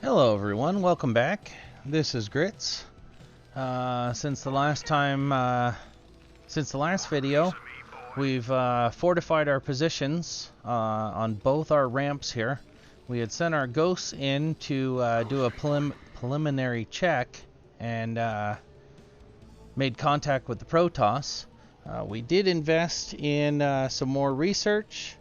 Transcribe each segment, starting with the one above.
Hello everyone, welcome back. This is Grits. Since the last video, we've fortified our positions on both our ramps here. We had sent our ghosts in to do a preliminary check and made contact with the Protoss. We did invest in some more research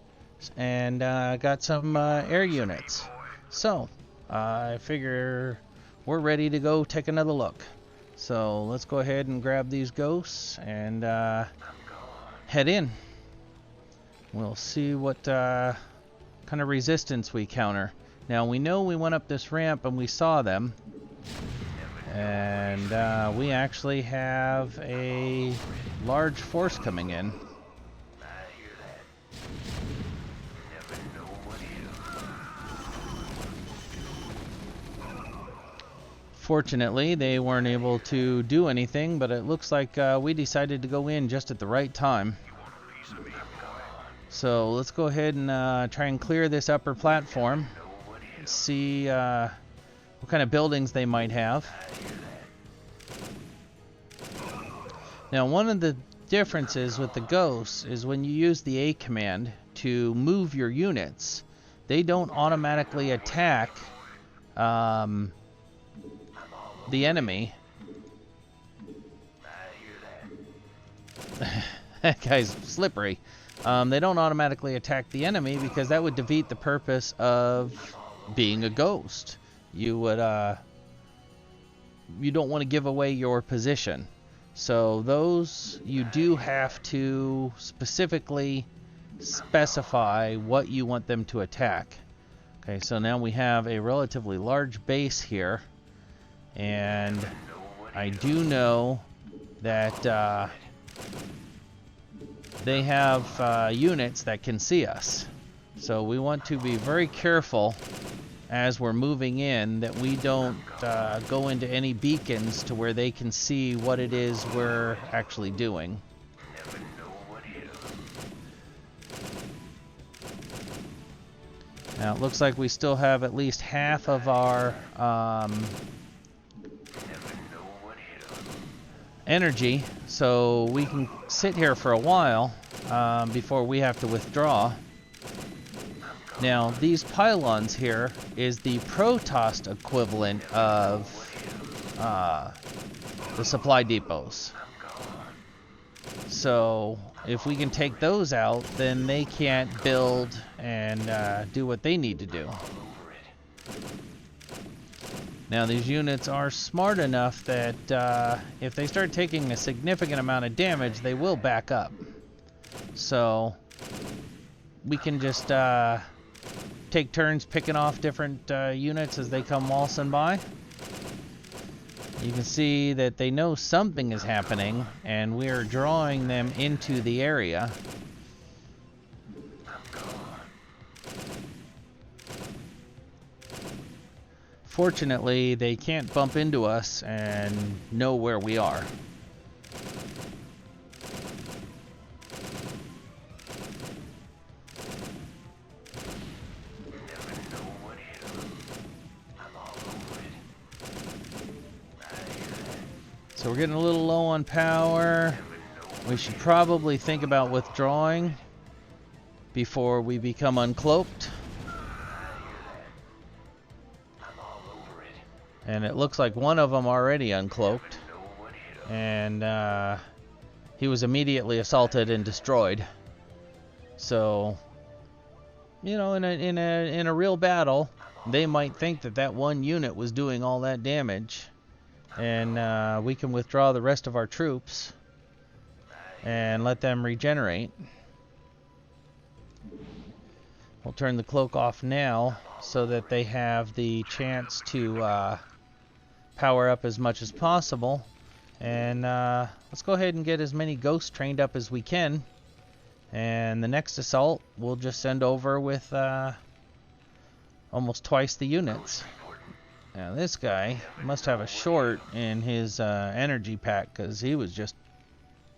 and got some air units. So I figure we're ready to go take another look. So let's go ahead and grab these ghosts and head in. We'll see what kind of resistance we counter. Now we know we went up this ramp and we saw them. And we actually have a large force coming in. Fortunately, they weren't able to do anything, but it looks like we decided to go in just at the right time. So let's go ahead and try and clear this upper platform. See what kind of buildings they might have. Now, one of the differences with the ghosts is when you use the A command to move your units, they don't automatically attack the enemy. That guy's slippery. They don't automatically attack the enemy because that would defeat the purpose of being a ghost. You would you don't want to give away your position. So those you do have to specifically specify what you want them to attack. Okay, so now we have a relatively large base here. And I do know that they have units that can see us. So we want to be very careful as we're moving in that we don't go into any beacons to where they can see what it is we're actually doing. Now it looks like we still have at least half of our energy, so we can sit here for a while before we have to withdraw. Now these pylons here is the Protoss equivalent of the supply depots. So if we can take those out, then they can't build and do what they need to do. Now these units are smart enough that if they start taking a significant amount of damage, they will back up. So we can just take turns picking off different units as they come waltzing by. You can see that they know something is happening and we're drawing them into the area. Fortunately, they can't bump into us and know where we are. So we're getting a little low on power. We should probably think about withdrawing before we become uncloaked. And it looks like one of them already uncloaked, and he was immediately assaulted and destroyed. So, you know, in a real battle, they might think that that one unit was doing all that damage, and we can withdraw the rest of our troops and let them regenerate. We'll turn the cloak off now so that they have the chance to power up as much as possible, and let's go ahead and get as many ghosts trained up as we can, and the next assault we'll just send over with almost twice the units. Now this guy must have a short in his energy pack because he was just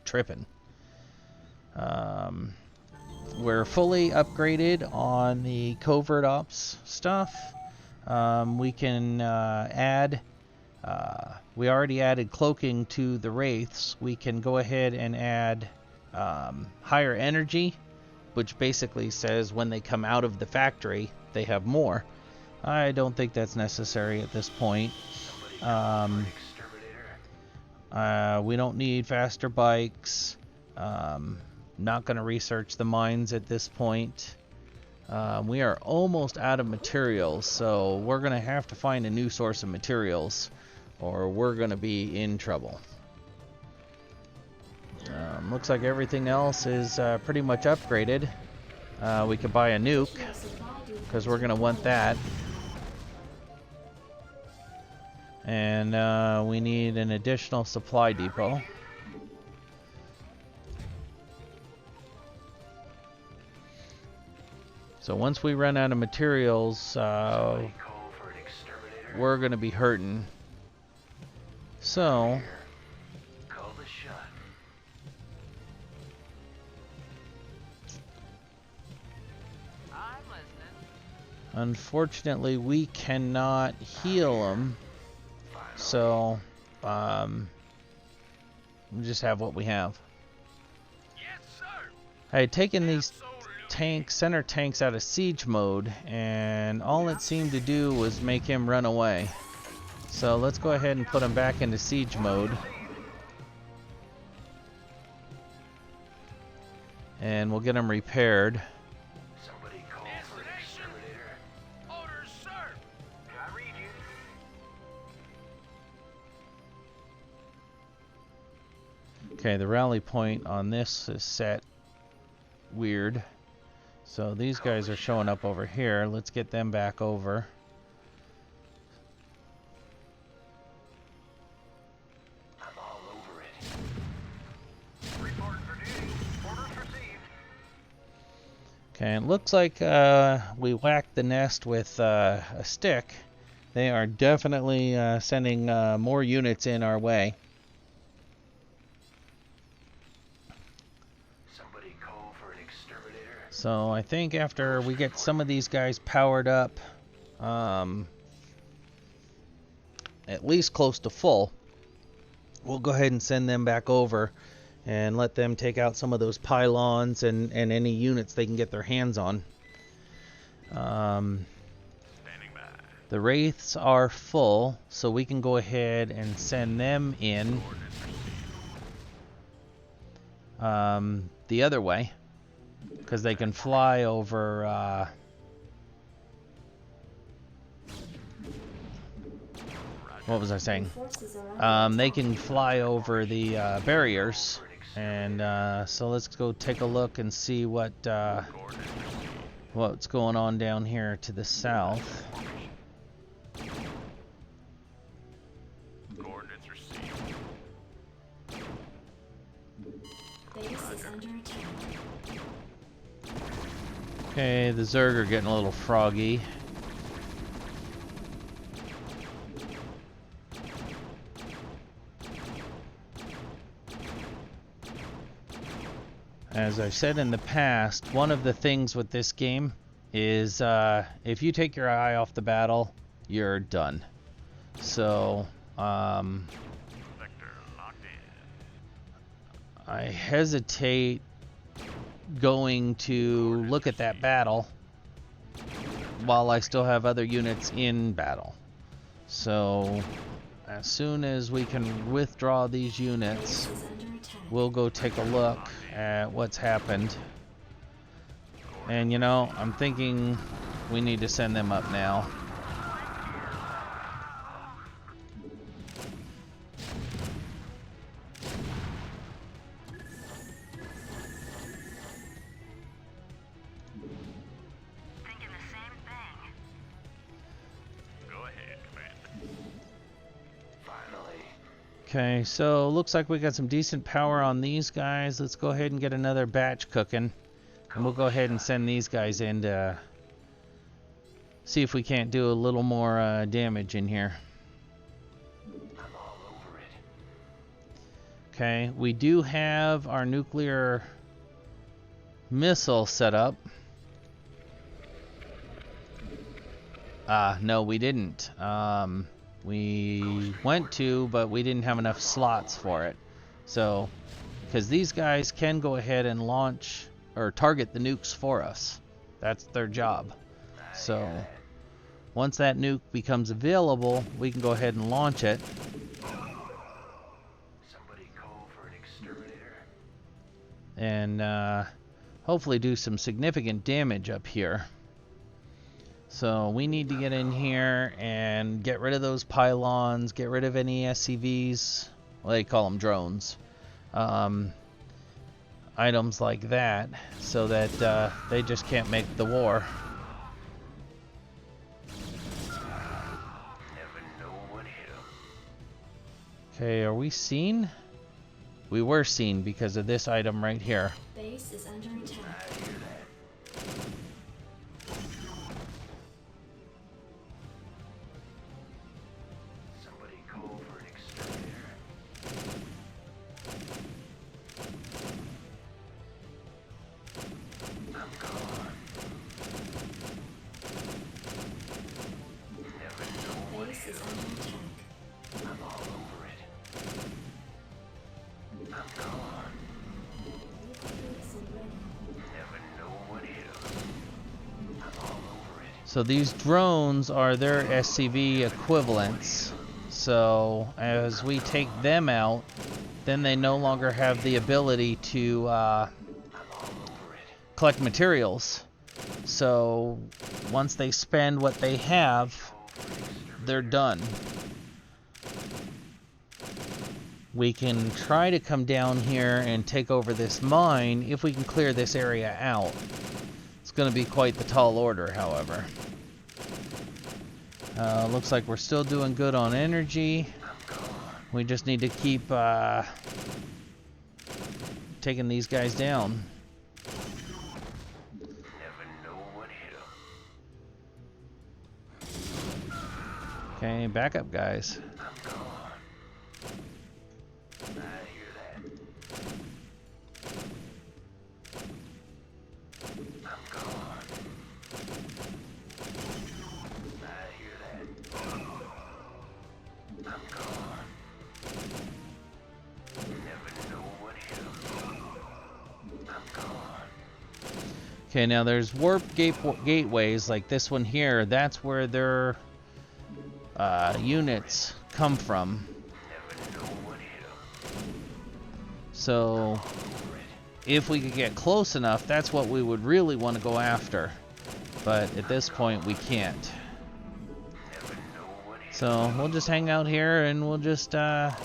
tripping. We're fully upgraded on the covert ops stuff. we can add, we already added cloaking to the wraiths. We can go ahead and add higher energy, which basically says when they come out of the factory, they have more. I don't think that's necessary at this point. We don't need faster bikes. Not going to research the mines at this point. We are almost out of materials, so we're going to have to find a new source of materials, or we're going to be in trouble. Looks like everything else is pretty much upgraded. We could buy a nuke, because we're going to want that. And we need an additional supply depot. So once we run out of materials, we're going to be hurting. So unfortunately, we cannot heal them. So we just have what we have. I had taken these center tanks out of siege mode, and all it seemed to do was make him run away. So let's go ahead and put him back into siege mode. And we'll get him repaired. Somebody call for an exterminator. Orders, sir. I read you. Okay, the rally point on this is set weird. So these guys are showing up over here. Let's get them back over. I'm all over it. Report for duty. Orders received. Okay, it looks like we whacked the nest with a stick. They are definitely sending more units in our way. So I think after we get some of these guys powered up, at least close to full, we'll go ahead and send them back over and let them take out some of those pylons and any units they can get their hands on. The wraiths are full, so we can go ahead and send them in the other way, because they can fly over what was I saying? They can fly over the barriers, and so let's go take a look and see what's going on down here to the south. Coordinates received. Base is under attack. Okay, the Zerg are getting a little froggy. As I've said in the past, one of the things with this game is if you take your eye off the battle, you're done. So, I hesitate going to look at that battle while I still have other units in battle. So as soon as we can withdraw these units, we'll go take a look at what's happened. And you know, I'm thinking we need to send them up now. Okay, so looks like we got some decent power on these guys. Let's go ahead and get another batch cooking. And we'll go ahead and send these guys in to see if we can't do a little more damage in here. I'm all over it. Okay, we do have our nuclear missile set up. No, we didn't. We went to, but we didn't have enough slots for it. So, because these guys can go ahead and launch or target the nukes for us. That's their job. So, once that nuke becomes available, we can go ahead and launch it. Somebody call for an exterminator. And hopefully do some significant damage up here. So we need to get in here and get rid of those pylons, get rid of any SCVs, well, they call them drones, items like that, so that they just can't make the war. Never know what hit 'em. Okay, are we seen? We were seen because of this item right here. Base is under attack. I hear that. Somebody call for an exterminator. I'm gone. Never know what Base hit is 'em. under attack. I'm all over it. I'm gone. Reconnaissance ready. Never know what hit 'em. I'm all over it. So these drones are their SCV equivalents. So as we take them out, then they no longer have the ability to I'm all over it. collect materials. So once they spend what they have, they're done. We can try to come down here and take over this mine if we can clear this area out. It's going to be quite the tall order, however. Looks like we're still doing good on energy. We just need to keep taking these guys down. Never know what hit 'em. Okay, back up, guys. I'm gone. I hear that. I'm gone. I hear that. I'm gone. Never know what hit 'em. I'm gone. Okay, now there's warp gateways like this one here. That's where their units come from. Never know what hit 'em. So if we could get close enough, that's what we would really want to go after. But at this point, we can't. Never know what hit 'em. So we'll just hang out here and we'll just Over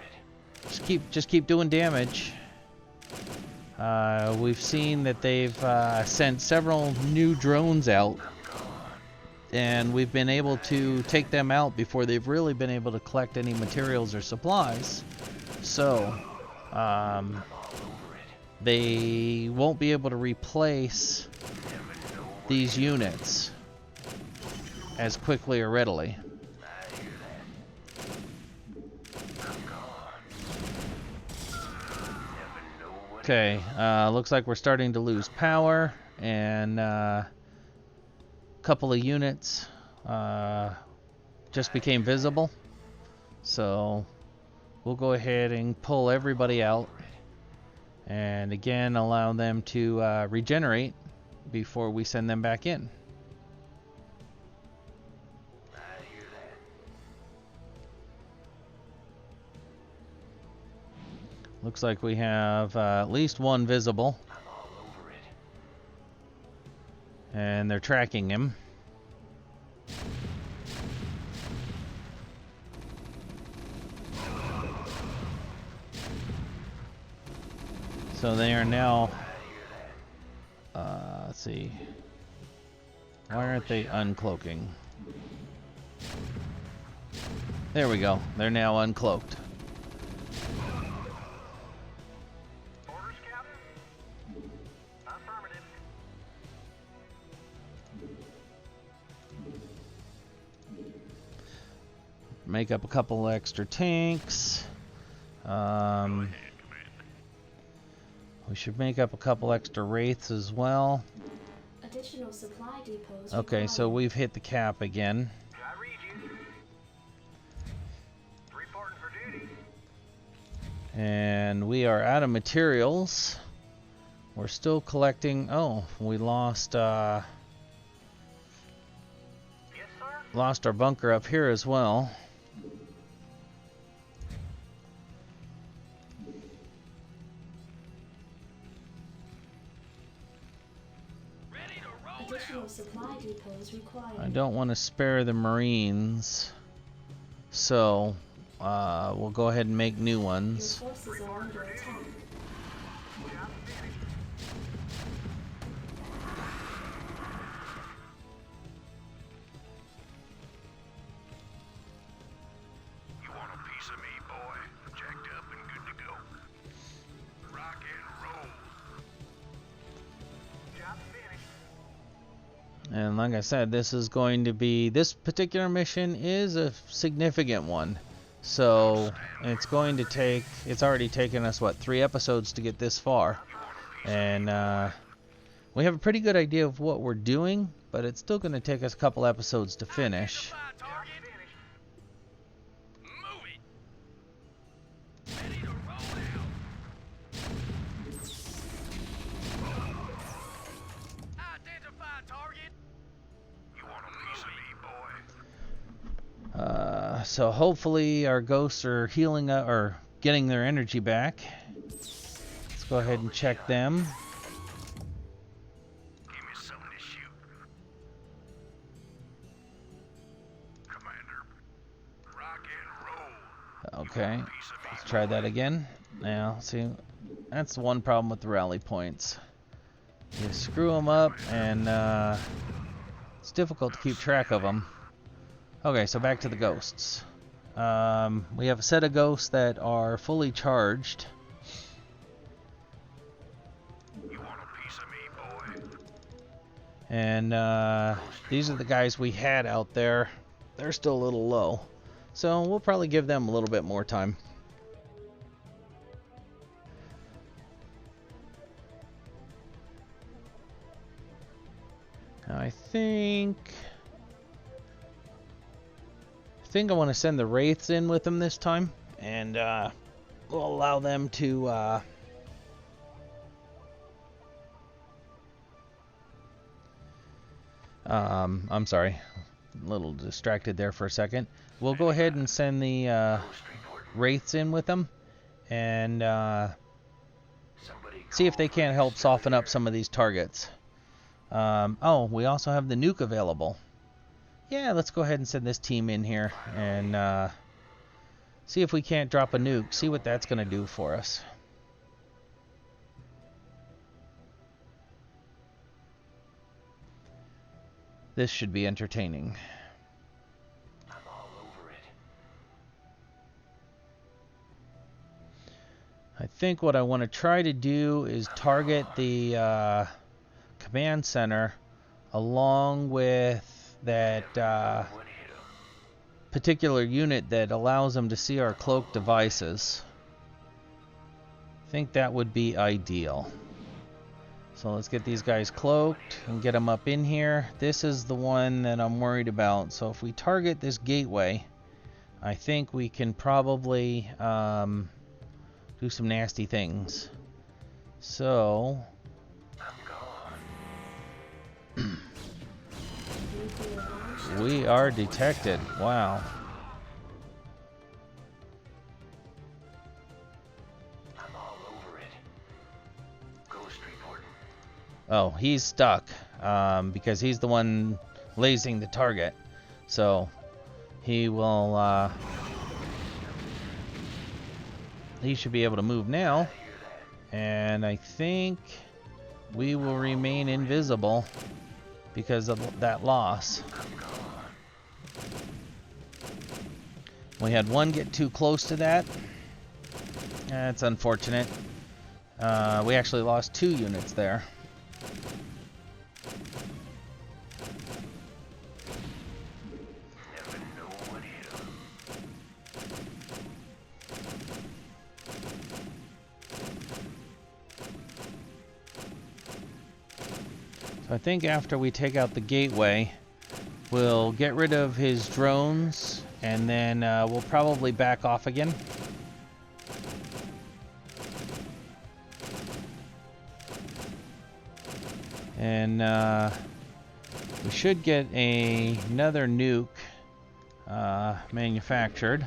it. keep doing damage. We've seen that they've sent several new drones out, and we've been able to take them out before they've really been able to collect any materials or supplies. So they won't be able to replace these units as quickly or readily. Okay, looks like we're starting to lose power, and a couple of units just became visible. So we'll go ahead and pull everybody out, and again allow them to regenerate before we send them back in. Looks like we have at least one visible, and they're tracking him. So they are now, let's see, why aren't they uncloaking? There we go, they're now uncloaked. Orders, Captain? Affirmative. Make up a couple extra tanks. We should make up a couple extra wraiths as well. Additional supply depots Okay, so required. we've hit the cap again. I read you. Reporting for duty. And we are out of materials. We're still collecting. Oh, we lost Yes, sir. lost our bunker up here as well. Ready to roll Additional supply depots required. I don't want to spare the Marines, so we'll go ahead and make new Your ones. forces are under attack. You want a piece of me, boy? Jacked up and good to go. Rock and roll. Job finished. And like I said, this particular mission is a significant one. So it's already taken us, what, 3 episodes to get this far. And we have a pretty good idea of what we're doing, but it's still going to take us a couple episodes to finish. Target. Move it. Ready to roll out. Identify target. You want a piece of me, boy? So hopefully our ghosts are healing up or getting their energy back. Let's go ahead and check them. Give me something to shoot. Commander. Rock and roll. Okay, Piece of me, let's try that again. Now, see, that's the one problem with the rally points. You screw them up, and it's difficult to keep track of them. Okay, so back to the ghosts. We have a set of ghosts that are fully charged. You want a piece of me, boy? And these are the guys we had out there. They're still a little low. So we'll probably give them a little bit more time. I think I want to send the Wraiths in with them this time. And we'll allow them to... I'm sorry, a little distracted there for a second. We'll go ahead and send the Wraiths in with them and see if they can't help soften up some of these targets. Oh, we also have the nuke available. Yeah, let's go ahead and send this team in here and see if we can't drop a nuke, see what that's going to do for us. This should be entertaining. I'm all over it. I think what I want to try to do is target the command center along with that One hit 'em. particular unit that allows them to see our cloaked devices. I think that would be ideal. So let's get these guys cloaked and get them up in here. This is the one that I'm worried about. So if we target this gateway, I think we can probably do some nasty things. So I'm gone. Nuclear launch. we are detected. Wow. I'm all over it. Ghost reporting. Oh, he's stuck because he's the one lasing the target. So he will he should be able to move now, and I think we will remain invisible because of that loss. We had one get too close to that. That's unfortunate. We actually lost 2 units there. Never know what hit 'em. So I think after we take out the gateway, we'll get rid of his drones, and then we'll probably back off again. And we should get another nuke manufactured.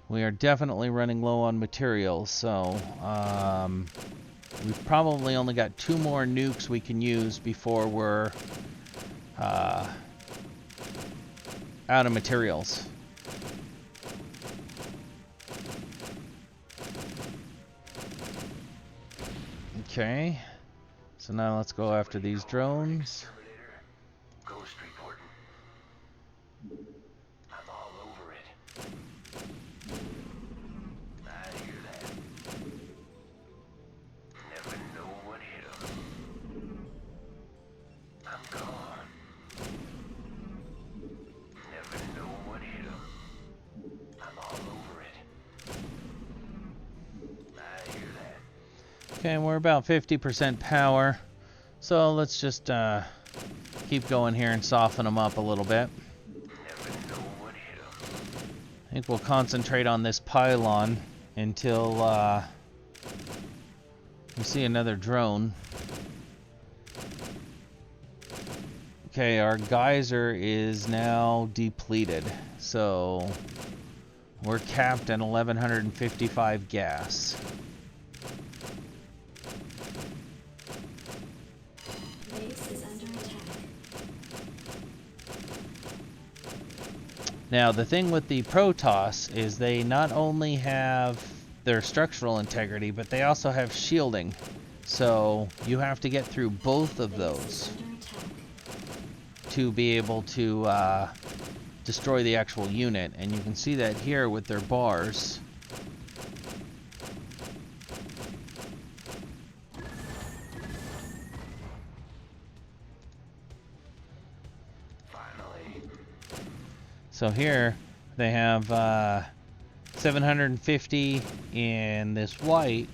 We are definitely running low on materials, so we've probably only got 2 more nukes we can use before we're out of materials. Okay, so now let's go after these drones. Ghost reporting. I'm all over it. I hear that. Never know what hit 'em. I'm gone. Never know what hit 'em. I'm all over it. I hear that. Okay, we're about 50% power, so let's just keep going here and soften them up a little bit. Never know what hit 'em. I think we'll concentrate on this pylon until we see another drone. Okay, our geyser is now depleted, so we're capped at 1155 gas. Base is under attack. Now, the thing with the Protoss is they not only have their structural integrity, but they also have shielding. So you have to get through both of Base those is under attack. to be able to destroy the actual unit. And you can see that here with their bars. Finally. So here they have 750 in this white,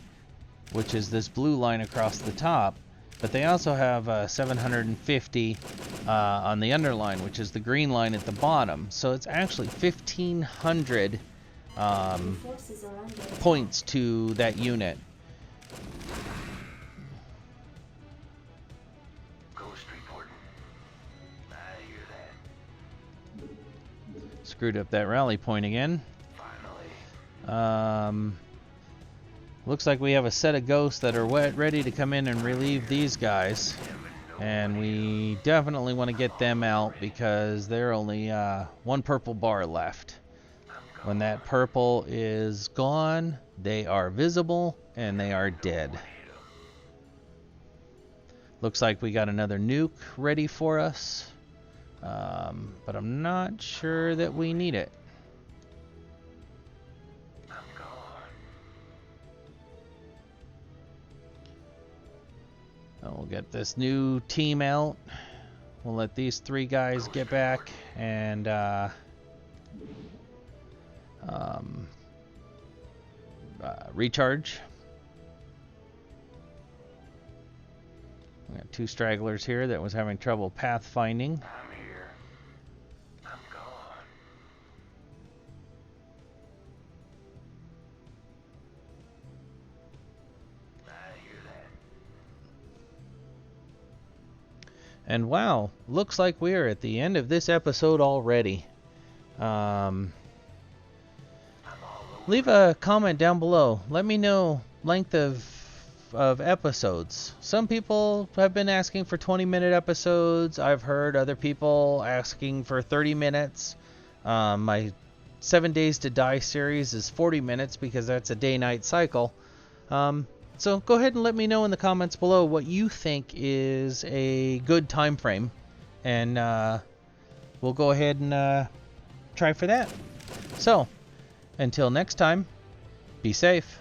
which is this blue line across the top, but they also have 750 on the underline, which is the green line at the bottom. So it's actually 1,500 Forces are under attack. points to that unit. Ghost reporting. I hear that. Screwed up that rally point again. Finally. Looks like we have a set of ghosts that are ready to come in and relieve these guys. And we definitely want to get them out because they're only 1 purple bar left. When that purple is gone, they are visible and they are dead. Looks like we got another nuke ready for us. But I'm not sure that we need it. I'm gone. We'll get this new team out. We'll let these 3 guys get back and recharge. We got 2 stragglers here that was having trouble pathfinding. I'm here. I'm gone. I hear that. And wow, looks like we're at the end of this episode already. Leave a comment down below. Let me know length of episodes. Some people have been asking for 20-minute episodes. I've heard other people asking for 30 minutes. My 7 Days to Die series is 40 minutes because that's a day-night cycle. So go ahead and let me know in the comments below what you think is a good time frame, and we'll go ahead and try for that. So until next time, be safe.